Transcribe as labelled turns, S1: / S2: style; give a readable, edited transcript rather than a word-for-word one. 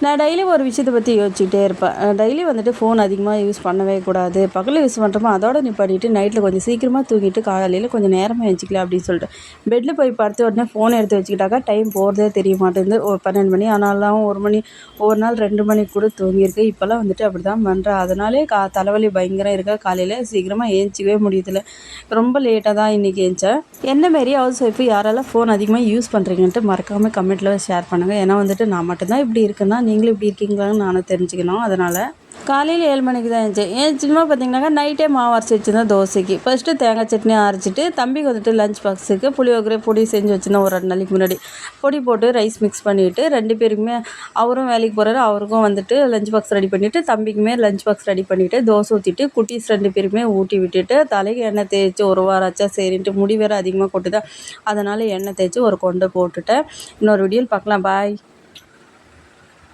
S1: நான் டெய்லி ஒரு விஷயத்த பற்றி யோசிச்சுக்கிட்டே இருப்பேன். டெய்லி வந்துட்டு ஃபோன் அதிகமாக யூஸ் பண்ணவே கூடாது. பகலில் யூஸ் பண்ணுறோமோ அதோட நிப்பாட்டிட்டு நைட்டில் கொஞ்சம் சீக்கிரமாக தூங்கிட்டு காலையில் கொஞ்சம் நேரமாக எழுந்திரிக்கலாம் அப்படின்னு சொல்லிட்டு பெட்டில் போய் படுத்த உடனே ஃபோன் எடுத்து வச்சுக்கிட்டாக்கா டைம் போகிறதே தெரிய மாட்டேங்குது. ஒரு 12 மணி ஆனாலும் 1 மணி, ஒரு நாள் 2 மணிக்கு கூட தூங்கியிருக்கு. இப்போல்லாம் வந்துட்டு அப்படி தான் பண்ணுறேன். அதனாலே தலைவலி பயங்கரம் இருக்கா. காலையில் சீக்கிரமாக ஏந்திச்சிக்கவே முடியுதில்ல. ரொம்ப லேட்டாக தான் இன்றைக்கி ஏந்திச்சேன். என்ன மாரி ஹவுஸ் ஒய்ஃபு யாரெல்லாம் ஃபோன் அதிகமாக யூஸ் பண்ணுறீங்கன்ட்டு மறக்காமல் கமெண்ட்டில் ஷேர் பண்ணுங்கள். ஏன்னா வந்துட்டு நான் மட்டும்தான் இப்படி இருக்குன்னா நீங்களும் இப்படி இருக்கீங்களான்னு நானும் தெரிஞ்சுக்கணும். அதனால் காலையில் 7 மணிக்கு தான் எழுந்திச்சேன். ஏந்திரிச்சுமா பார்த்தீங்கன்னாக்கா நைட்டே மாவு அரைச்சி வச்சுருந்தேன் தோசைக்கு. ஃபஸ்ட்டு தேங்காய் சட்னி அரைச்சிட்டு தம்பிக்கு வந்துட்டு லஞ்ச் பாக்ஸுக்கு புளியோகரை பொடி செஞ்சு வச்சுருந்தேன் ஒரு 2 நாளைக்கு முன்னாடி. பொடி போட்டு ரைஸ் மிக்ஸ் பண்ணிவிட்டு 2 பேருக்குமே அவரும் வேலைக்கு போகிறாரு, அவருக்கும் வந்துட்டு லஞ்ச் பாக்ஸ் ரெடி பண்ணிவிட்டு தம்பிக்குமே லஞ்ச் பாக்ஸ் ரெடி பண்ணிவிட்டு தோசை ஊற்றிட்டு குட்டீஸ் 2 பேருக்குமே ஊட்டி விட்டுட்டு தலைக்கு எண்ணெய் தேய்ச்சி ஒரு வாரம் ஆச்சா சரின்ட்டு முடி வேறு அதிகமாக கொட்டுதான். அதனால் எண்ணெய் தேய்ச்சி ஒரு கொண்டை போட்டுட்டேன். இன்னொரு வீடியோவில் பார்க்கலாம். பாய்.